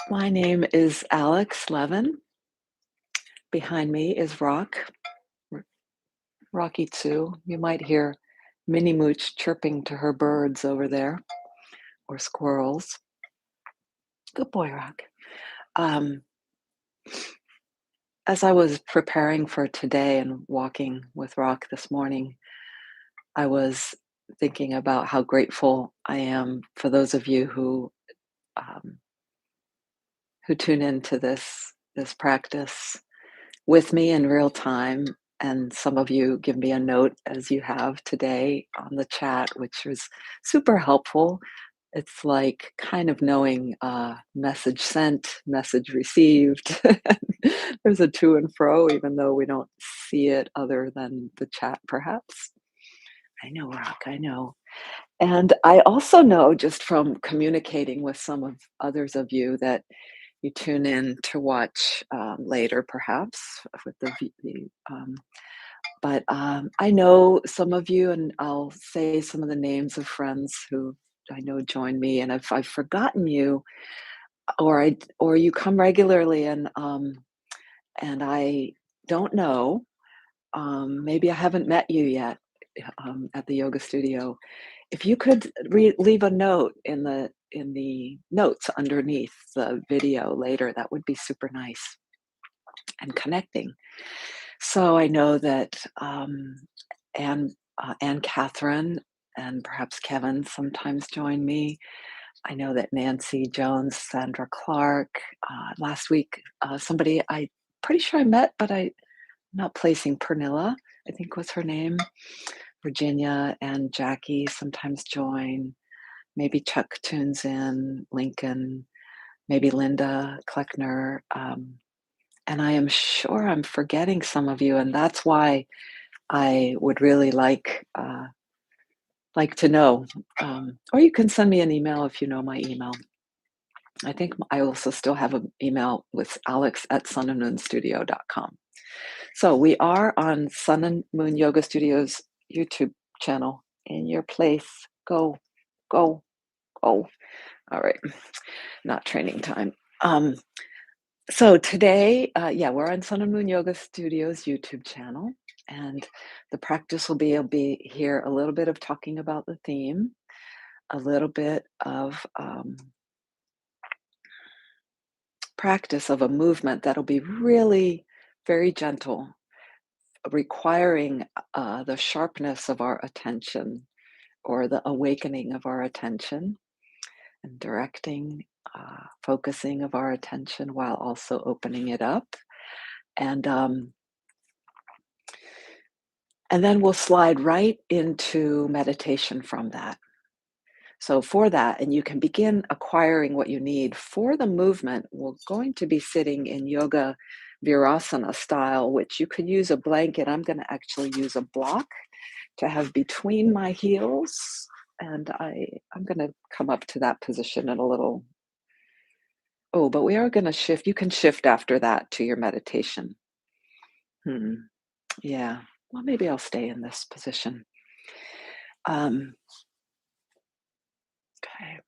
My name is aLex Levin. Behind me is Rocky Tzu. You might hear Minnie Mooch chirping to her birds over there, or squirrels. Good boy, Rock. Um, as I was preparing for today and walking with Rock this morning, I was thinking about how grateful I am for those of you um, who tune into this practice with me in real time. And some of you give me a note as you have today on the chat, which was super helpful. It's like kind of knowing message sent, message received. There's a to and fro, even though we don't see it other than the chat, perhaps. I know, Rock, I know. And I also know just from communicating with some of others of you that you tune in to watch later, perhaps with but I know some of you, and I'll say some of the names of friends who I know join me. And if I've forgotten you, or you come regularly, and I don't know, maybe I haven't met you yet at the yoga studio. If you could leave a note in the notes underneath the video later, that would be super nice and connecting. So I know that Anne Catherine and perhaps Kevin sometimes join me. I know that Nancy Jones, Sandra Clark, last week, somebody I pretty sure I met, but I'm not placing Pernilla, I think was her name. Virginia and Jackie sometimes join. Maybe Chuck tunes in, Lincoln, maybe Linda Kleckner. And I am sure I'm forgetting some of you, and that's why I would really like to know. Or you can send me an email if you know my email. I think I also still have an email with alex@sunandmoonstudio.com. So we are on Sun and Moon Yoga Studios YouTube channel. In your place. Go, go, go. All right. Not training time. So today, we're on Sun and Moon Yoga Studios YouTube channel, and the practice will be here a little bit of talking about the theme, a little bit of practice of a movement that'll be really very gentle, requiring the sharpness of our attention or the awakening of our attention and directing, focusing of our attention while also opening it up. And And then we'll slide right into meditation from that. So, for that, and you can begin acquiring what you need for the movement, we're going to be sitting in yoga virasana style, which you could use a blanket. I'm going to actually use a block to have between my heels. And I'm going to come up to that position in a little. Oh, but we are going to shift. You can shift after that to your meditation. Yeah. Well, maybe I'll stay in this position. Um, okay.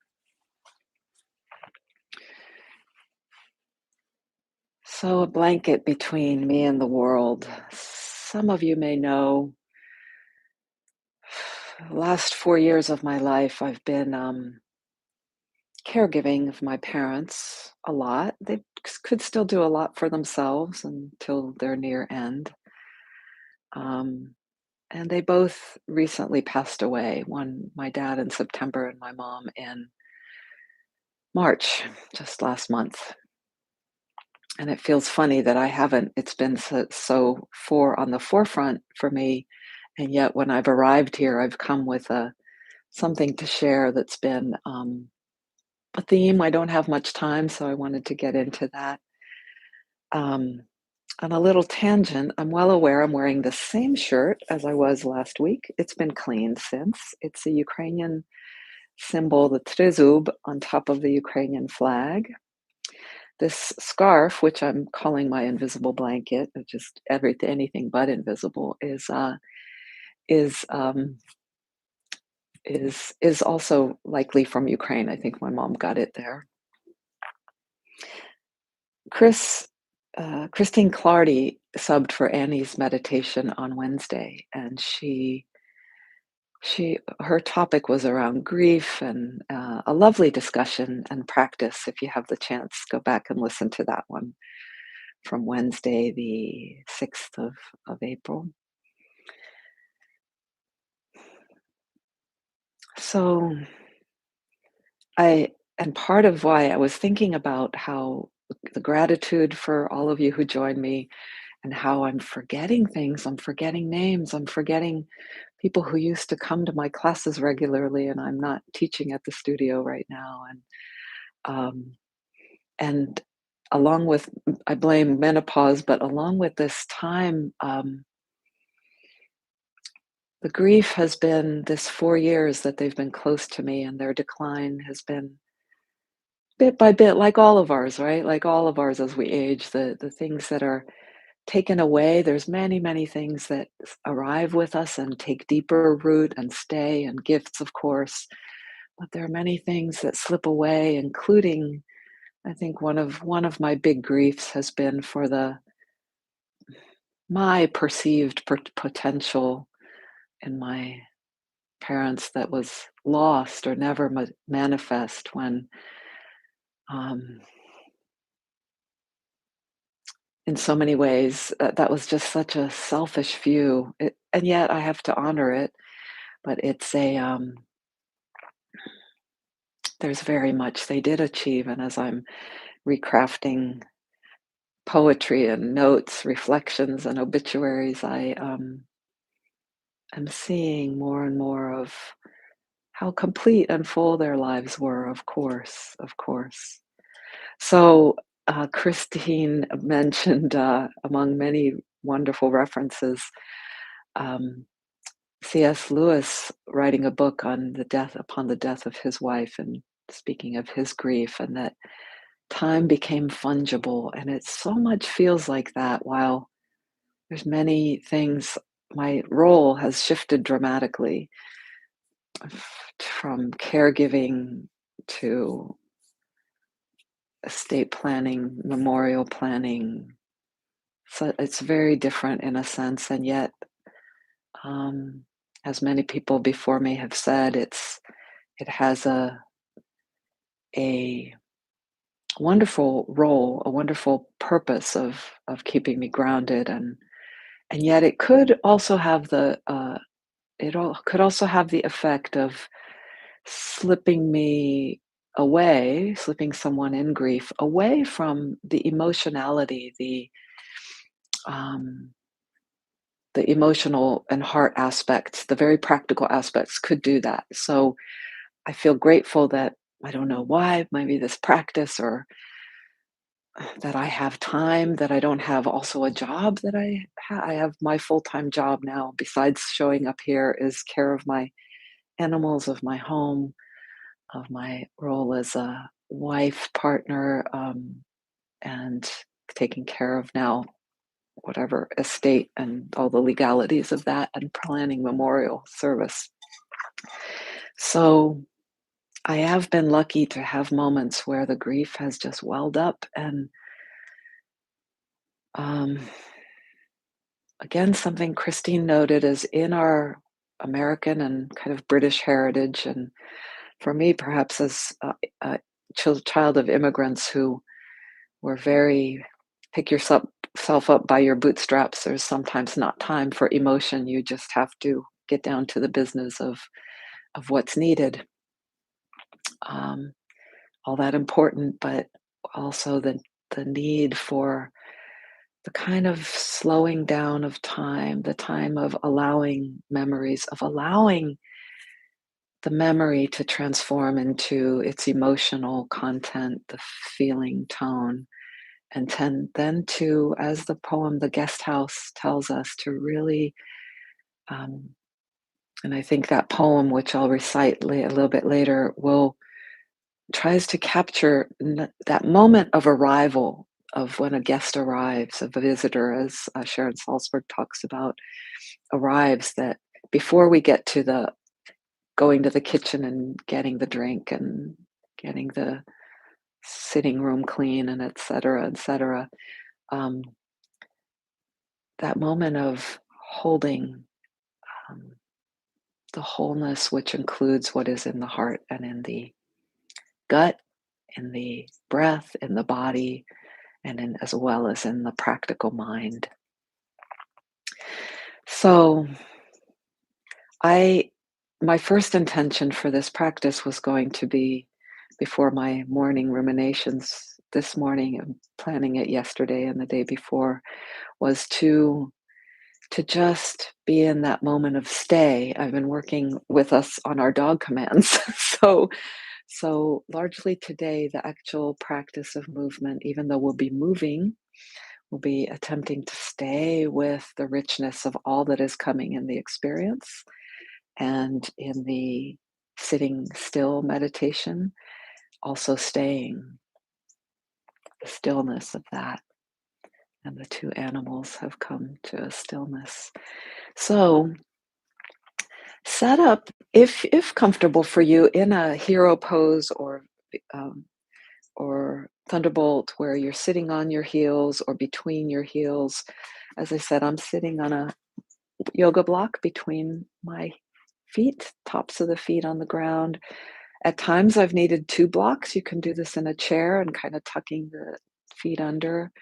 So, a blanket between me and the world. Some of you may know the last 4 years of my life, I've been caregiving of my parents a lot. They could still do a lot for themselves until their near end. And they both recently passed away. One, my dad in September, and my mom in March, just last month. And it feels funny that it's been so on the forefront for me. And yet when I've arrived here, I've come with something to share that's been a theme. I don't have much time, so I wanted to get into that. On a little tangent, I'm well aware I'm wearing the same shirt as I was last week. It's been cleaned since. It's a Ukrainian symbol, the trezub, on top of the Ukrainian flag. This scarf, which I'm calling my invisible blanket, just anything but invisible, is is also likely from Ukraine. I think my mom got it there. Chris, Christine Clardy subbed for Annie's meditation on Wednesday, and her topic was around grief and a lovely discussion and practice. If you have the chance, go back and listen to that one from Wednesday, the 6th of April. So I and part of why I was thinking about how the gratitude for all of you who joined me and how I'm forgetting things, I'm forgetting names, I'm forgetting people who used to come to my classes regularly, and I'm not teaching at the studio right now. Um, and along with, I blame menopause, but along with this time, the grief has been this 4 years that they've been close to me, and their decline has been bit by bit, like all of ours, right? Like all of ours as we age, the things that are taken away, there's many, many things that arrive with us and take deeper root and stay, and gifts, of course. But there are many things that slip away, including, I think one of my big griefs has been for the my perceived potential in my parents that was lost or never manifest when um, in so many ways that was just such a selfish view and yet I have to honor it, but it's a there's very much they did achieve, and as I'm recrafting poetry and notes, reflections, and obituaries, I am seeing more and more of how complete and full their lives were, of course, of course. So, Christine mentioned, among many wonderful references, um, C.S. Lewis writing a book on upon the death of his wife, and speaking of his grief, and that time became fungible, and it so much feels like that. While there's many things, my role has shifted dramatically from caregiving to estate planning, memorial planning. So it's very different in a sense, and yet, um, as many people before me have said, it has a wonderful role, a wonderful purpose of keeping me grounded, and yet it could also have could also have the effect of slipping me away, slipping someone in grief away from the emotionality, um, the emotional and heart aspects, the very practical aspects could do that. So I feel grateful that I don't know why, maybe this practice or that I have time, that I don't have also a job that I have my full-time job now besides showing up here is care of my animals, of my home, of my role as a wife, partner, and taking care of now whatever estate and all the legalities of that and planning memorial service. So I have been lucky to have moments where the grief has just welled up and um, again, something Christine noted is in our American and kind of British heritage, and for me, perhaps as a child of immigrants who were very pick yourself up by your bootstraps. There's sometimes not time for emotion. You just have to get down to the business of what's needed. Um, all that important, but also the need for the kind of slowing down of time, the time of allowing memories, of allowing the memory to transform into its emotional content, the feeling tone, and then to, as the poem The Guest House tells us, to really, um, and I think that poem, which I'll recite a little bit later, will tries to capture that moment of arrival of when a guest arrives, a visitor, as Sharon Salzberg talks about, arrives, that before we get to the going to the kitchen and getting the drink and getting the sitting room clean, and et cetera, et cetera. Um, that moment of holding um, the wholeness, which includes what is in the heart and in the gut, in the breath, in the body, and in, as well as in the practical mind. So I my first intention for this practice was going to be before my morning ruminations this morning, and planning it yesterday and the day before, was to just be in that moment of stay. I've been working with us on our dog commands. So largely today, the actual practice of movement, even though we'll be moving, we'll be attempting to stay with the richness of all that is coming in the experience and in the sitting still meditation, also staying the stillness of that. And the two animals have come to a stillness. So set up, if comfortable for you, in a hero pose um, or thunderbolt, where you're sitting on your heels or between your heels. As I said, I'm sitting on a yoga block between my feet, tops of the feet on the ground. At times, I've needed two blocks. You can do this in a chair and kind of tucking the feet under.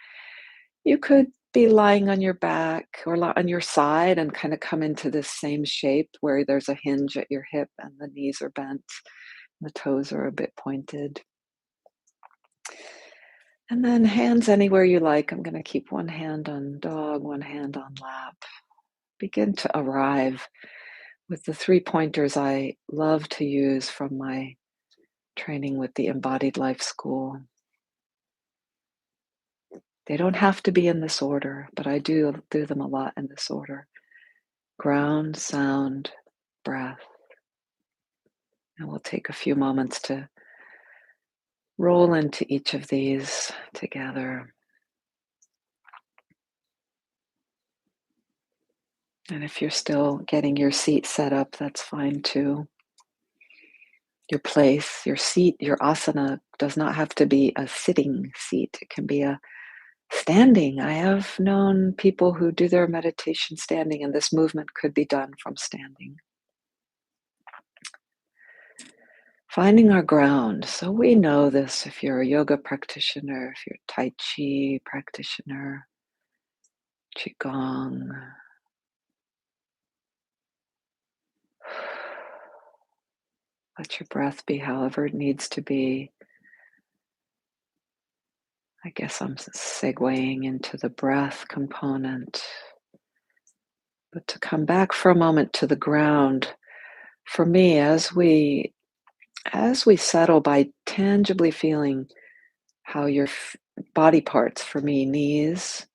You could be lying on your back or on your side and kind of come into this same shape where there's a hinge at your hip and the knees are bent, the toes are a bit pointed. And then hands anywhere you like. I'm going to keep one hand on dog, one hand on lap. Begin to arrive with the 3 pointers I love to use from my training with the Embodied Life School. They don't have to be in this order, but I do them a lot in this order. Ground, sound, breath. And we'll take a few moments to roll into each of these together. And if you're still getting your seat set up, that's fine too. Your place, your seat, your asana does not have to be a sitting seat. It can be a standing. I have known people who do their meditation standing, and this movement could be done from standing. Finding our ground. So we know this if you're a yoga practitioner, if you're a Tai Chi practitioner, Qigong. Let your breath be however it needs to be. I guess I'm segueing into the breath component. But to come back for a moment to the ground, for me, as we settle by tangibly feeling how your body parts, for me, knees,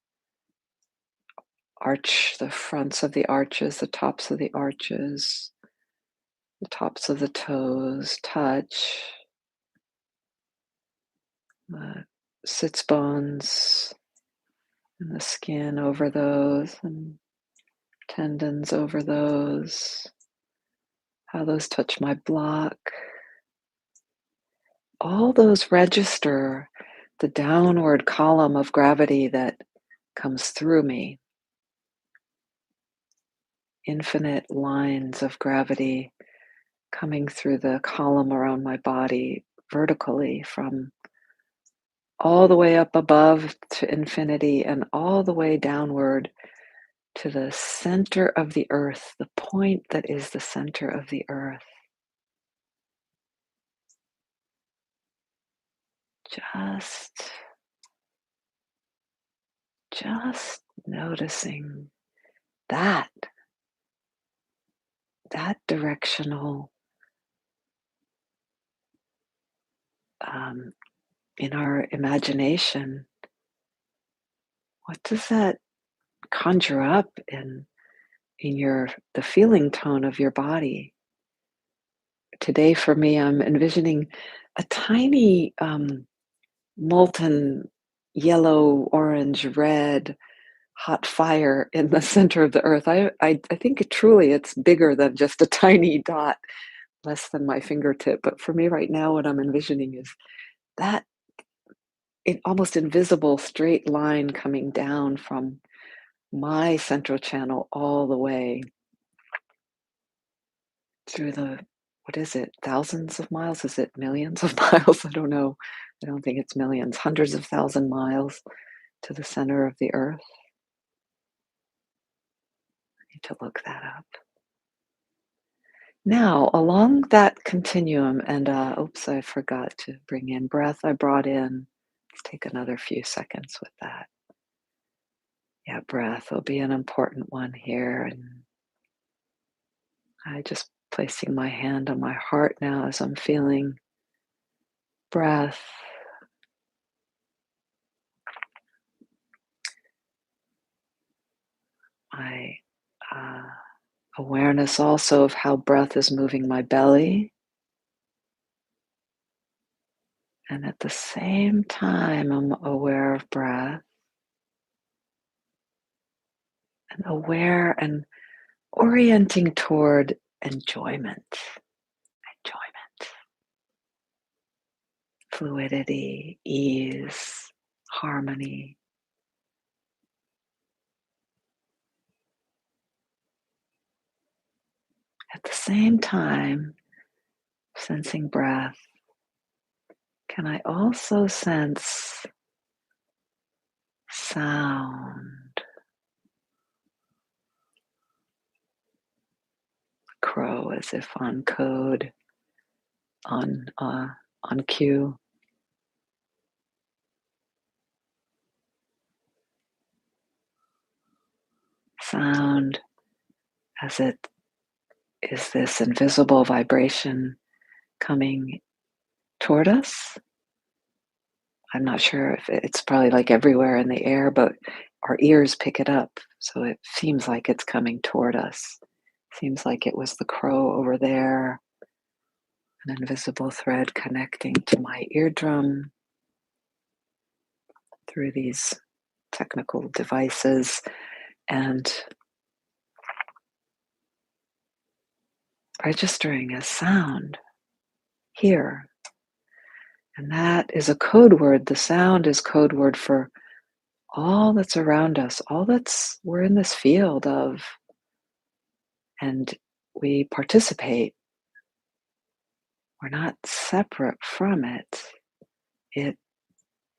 arch, the fronts of the arches, the tops of the arches, the tops of the toes touch, the sits bones and the skin over those, and tendons over those, how those touch my block. All those register the downward column of gravity that comes through me. Infinite lines of gravity coming through the column around my body vertically, from all the way up above to infinity and all the way downward to the center of the earth, the point that is the center of the earth. Just noticing that directional, um, in our imagination. What does that conjure up in the feeling tone of your body? Today, for me, I'm envisioning a tiny molten yellow, orange, red hot fire in the center of the earth. I think truly it's bigger than just a tiny dot, less than my fingertip. But for me right now, what I'm envisioning is that almost invisible straight line coming down from my central channel all the way through the, what is it, thousands of miles? Is it millions of miles? I don't know. I don't think it's millions, hundreds of thousand miles to the center of the earth. I need to look that up. Now, along that continuum, and oops, I forgot to bring in breath. I brought in, let's take another few seconds with that. Yeah, breath will be an important one here. And I just placing my hand on my heart now as I'm feeling breath. My awareness also of how breath is moving my belly. And at the same time, I'm aware of breath and aware and orienting toward enjoyment, enjoyment, fluidity, ease, harmony. At the same time, sensing breath, can I also sense sound? Crow as if on code, on cue. Sound as it is this invisible vibration coming toward us. I'm not sure if it's probably like everywhere in the air, but our ears pick it up. So it seems like it's coming toward us. Seems like it was the crow over there, an invisible thread connecting to my eardrum through these technical devices and registering as sound here. And that is a code word. The sound is code word for all that's around us, we're in this field of, and we participate. We're not separate from it. It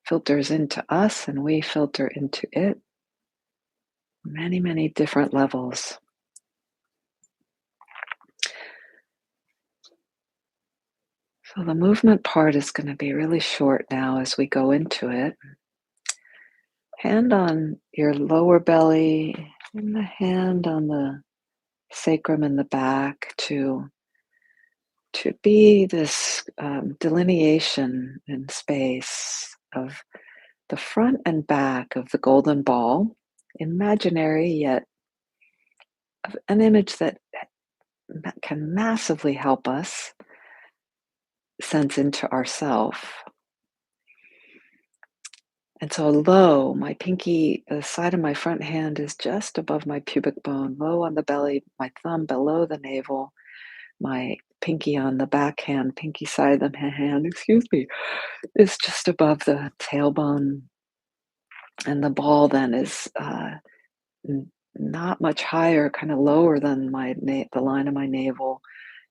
filters into us and we filter into it. Many, many different levels. So the movement part is going to be really short now as we go into it. Hand on your lower belly and the hand on the sacrum in the back to be this delineation in space of the front and back of the golden ball, imaginary yet an image that can massively help us sense into ourself. And so low, my pinky, the side of my front hand is just above my pubic bone, low on the belly, my thumb below the navel, my pinky on the back hand, pinky side of the hand, excuse me, is just above the tailbone. And the ball then is not much higher, kind of lower than the line of my navel,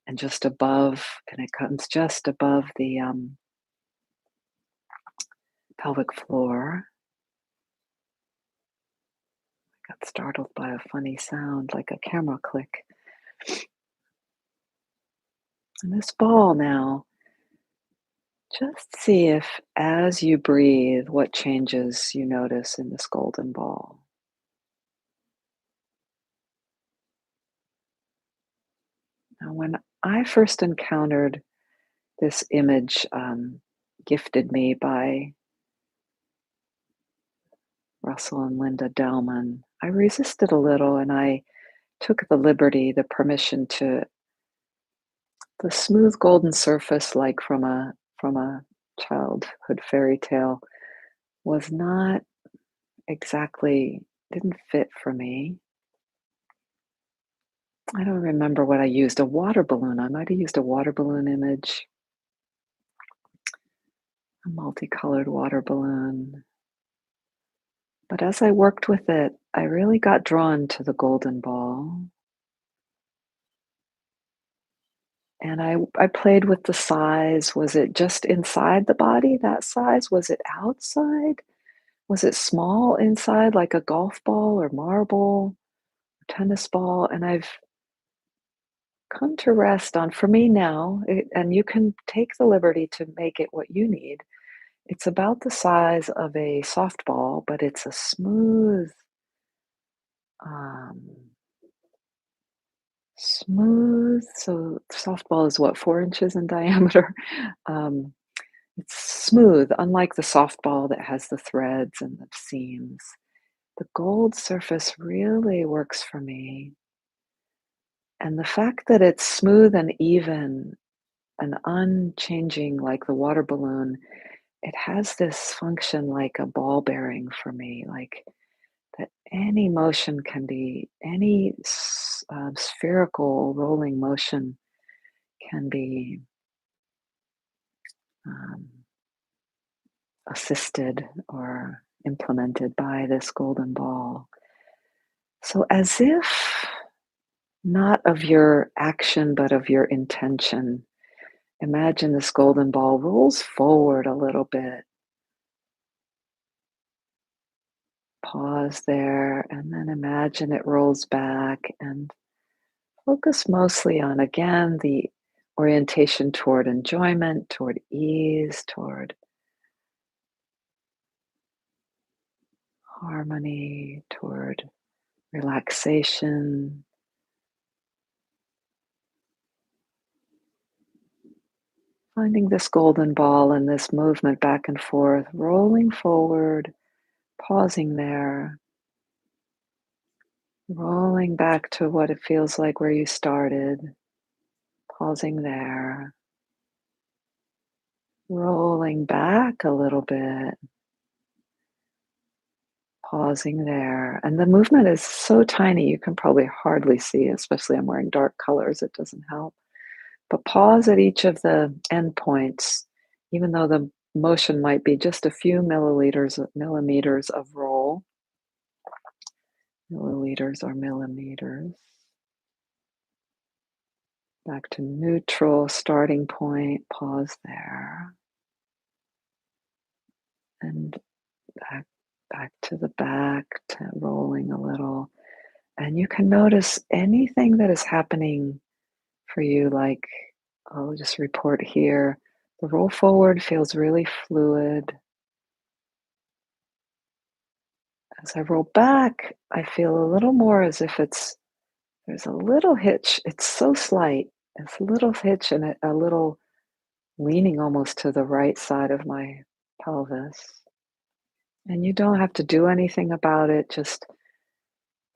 and just above, and it comes just above the pelvic floor. I got startled by a funny sound, like a camera click. And this ball now, just see if as you breathe, what changes you notice in this golden ball. Now, when I first encountered this image, gifted me by Russell and Linda Delman, I resisted a little and I took the liberty, the permission to the smooth golden surface, like from a childhood fairy tale, was not exactly, didn't fit for me. I don't remember what I used. A water balloon. I might have used a water balloon image. a multicolored water balloon. But as I worked with it, I really got drawn to the golden ball. And I played with the size. Was it just inside the body, that size? Was it outside? Was it small inside, like a golf ball or marble, tennis ball? And I've come to rest on, for me now, and you can take the liberty to make it what you need. It's about the size of a softball, but it's a um, so softball is what, 4 inches in diameter? Um, it's smooth, unlike the softball that has the threads and the seams. The gold surface really works for me. And the fact that it's smooth and even and unchanging like the water balloon, it has this function like a ball bearing for me, like that any motion can be, any spherical rolling motion can be um, assisted or implemented by this golden ball. So, as if not of your action, but of your intention, imagine this golden ball rolls forward a little bit. Pause there, and then imagine it rolls back and focus mostly on, again, the orientation toward enjoyment, toward ease, toward harmony, toward relaxation. Finding this golden ball and this movement back and forth, rolling forward, pausing there, rolling back to what it feels like where you started, pausing there, rolling back a little bit, pausing there. And the movement is so tiny, you can probably hardly see, especially I'm wearing dark colors, it doesn't help. But pause at each of the endpoints, even though the motion might be just a few millimeters of roll, milliliters or millimeters. Back to neutral starting point, pause there. And back to the back, to rolling a little. And you can notice anything that is happening for you, like, I'll just report here. The roll forward feels really fluid. As I roll back, I feel a little more as if there's a little hitch. It's so slight. It's a little hitch and a little leaning almost to the right side of my pelvis. And you don't have to do anything about it. Just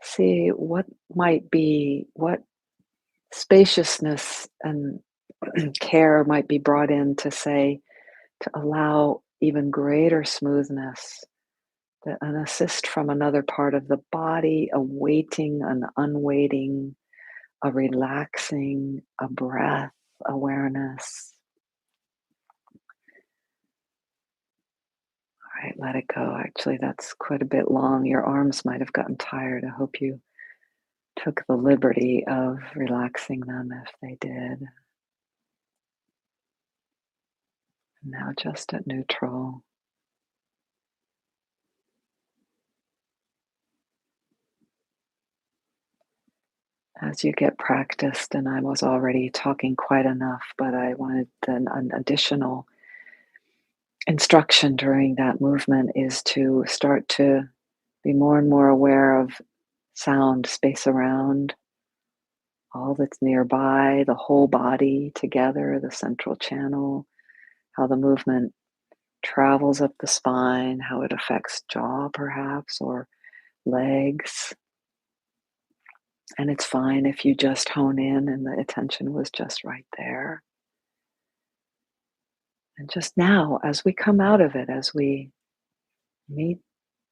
see what might be, what spaciousness and care might be brought in to say, to allow even greater smoothness, an assist from another part of the body, a weighting, an unweighting, a relaxing, a breath awareness. All right, let it go. Actually, that's quite a bit long. Your arms might have gotten tired. I hope you took the liberty of relaxing them if they did. Now just at neutral. As you get practiced, and I was already talking quite enough, but I wanted an additional instruction during that movement is to start to be more and more aware of sound, space around, all that's nearby, the whole body together, the central channel, how the movement travels up the spine, how it affects jaw perhaps, or legs. And it's fine if you just hone in and the attention was just right there. And just now, as we come out of it, as we meet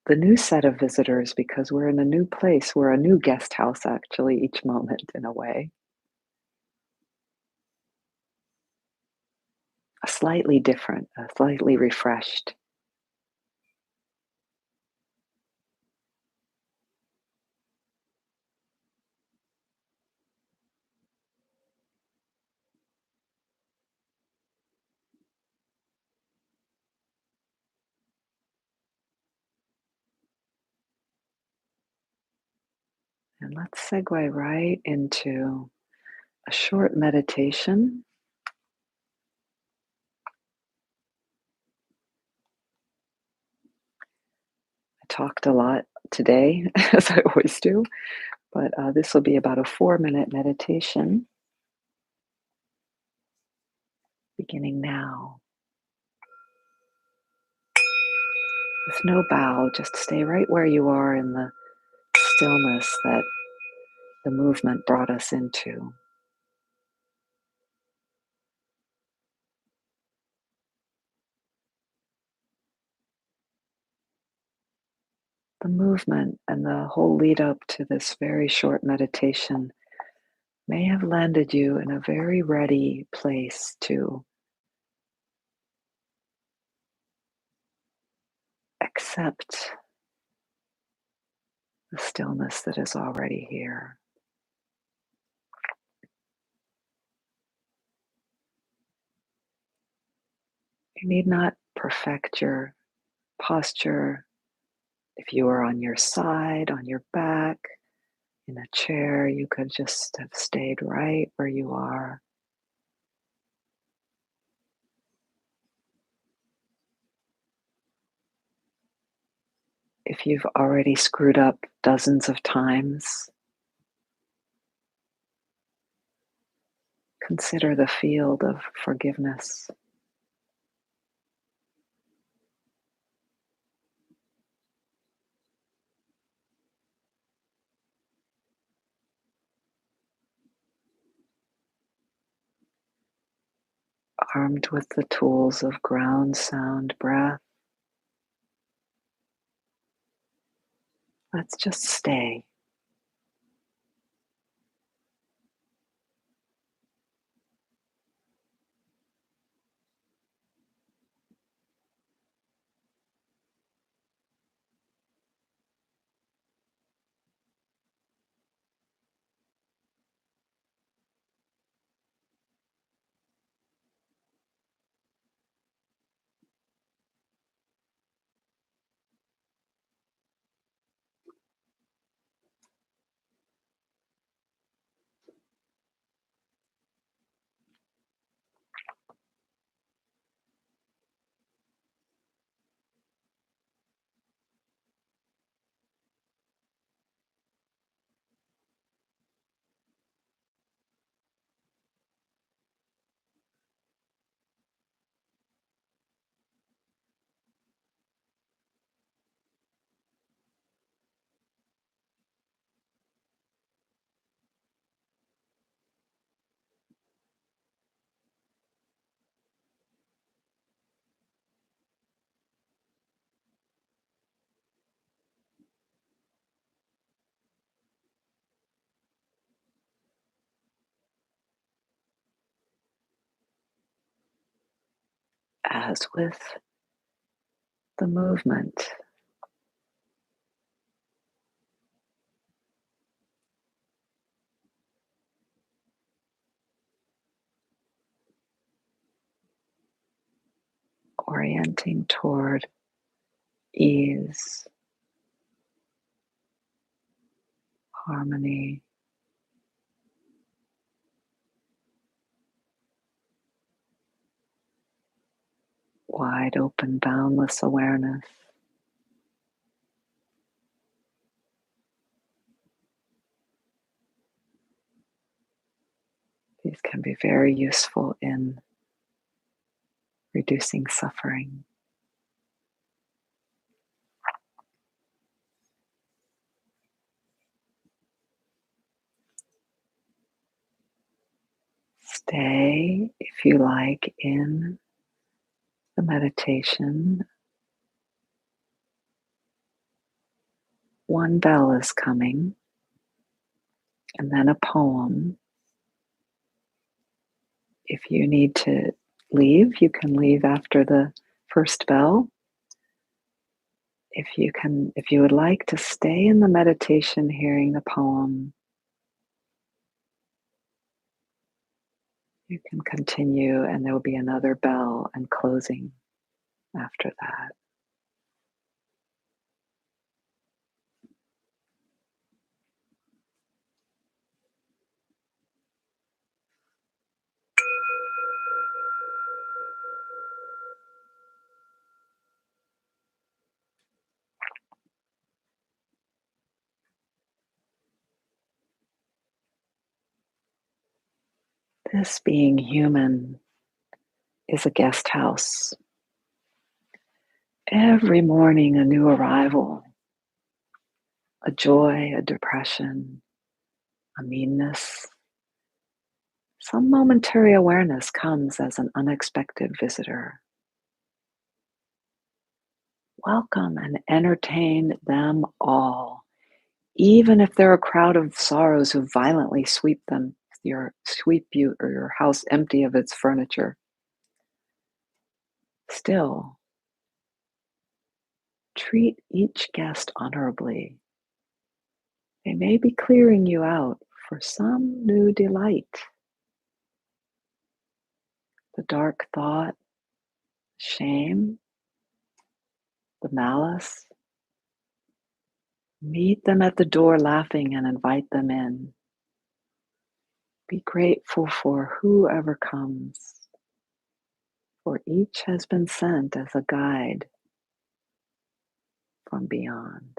the new set of visitors, because we're in a new place, we're a new guest house actually, each moment in a way. slightly different, slightly refreshed. And let's segue right into a short meditation. I talked a lot today, as I always do, but this will be about a 4-minute meditation beginning now. With no bow, just stay right where you are in the stillness that the movement brought us into. The movement and the whole lead up to this very short meditation may have landed you in a very ready place to accept the stillness that is already here. You need not perfect your posture. If you are on your side, on your back, in a chair, you could just have stayed right where you are. If you've already screwed up dozens of times, consider the field of forgiveness. Armed with the tools of ground, sound, breath, let's just stay. As with the movement, orienting toward ease, harmony, wide open, boundless awareness. These can be very useful in reducing suffering. Stay, if you like, in the meditation. One bell is coming, and then a poem. If you need to leave, you can leave after the first bell. If you would like to stay in the meditation hearing the poem, you can continue and there will be another bell and closing after that. This being human is a guest house. Every morning, a new arrival, a joy, a depression, a meanness. Some momentary awareness comes as an unexpected visitor. Welcome and entertain them all, even if they're a crowd of sorrows who violently sweep you or your house empty of its furniture. Still, treat each guest honorably. They may be clearing you out for some new delight. The dark thought, shame, the malice. Meet them at the door laughing and invite them in. Be grateful for whoever comes, for each has been sent as a guide from beyond.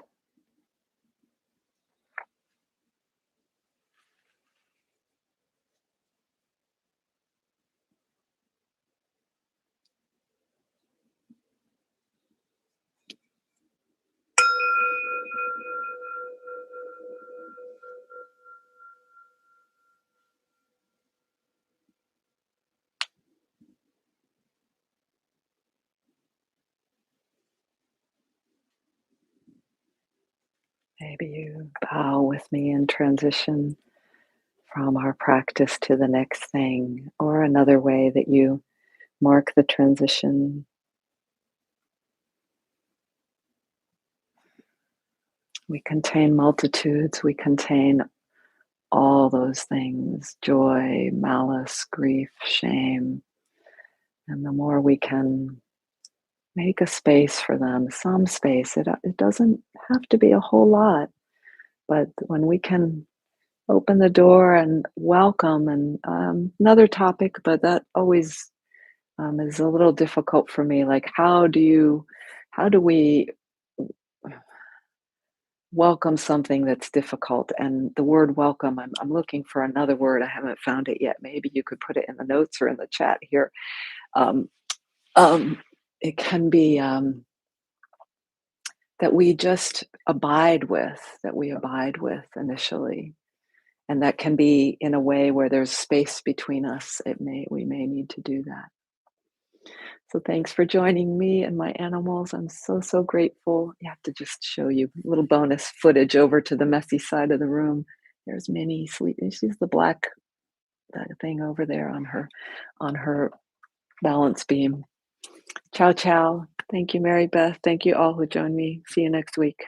Maybe you bow with me in transition from our practice to the next thing, or another way that you mark the transition. We contain multitudes, we contain all those things: joy, malice, grief, shame. And the more we can make a space for them, some space, it doesn't have to be a whole lot, but when we can open the door and welcome, and another topic, but that always is a little difficult for me. Like, how do we welcome something that's difficult? And the word welcome, I'm looking for another word. I haven't found it yet. Maybe you could put it in the notes or in the chat here. Um, um, it can be that we just that we abide with initially. And that can be in a way where there's space between us. We may need to do that. So thanks for joining me and my animals. I'm so, so grateful. You have to just show you a little bonus footage over to the messy side of the room. There's Minnie sleeping. She's the black that thing over there on her balance beam. Ciao, ciao. Thank you, Mary Beth. Thank you all who joined me. See you next week.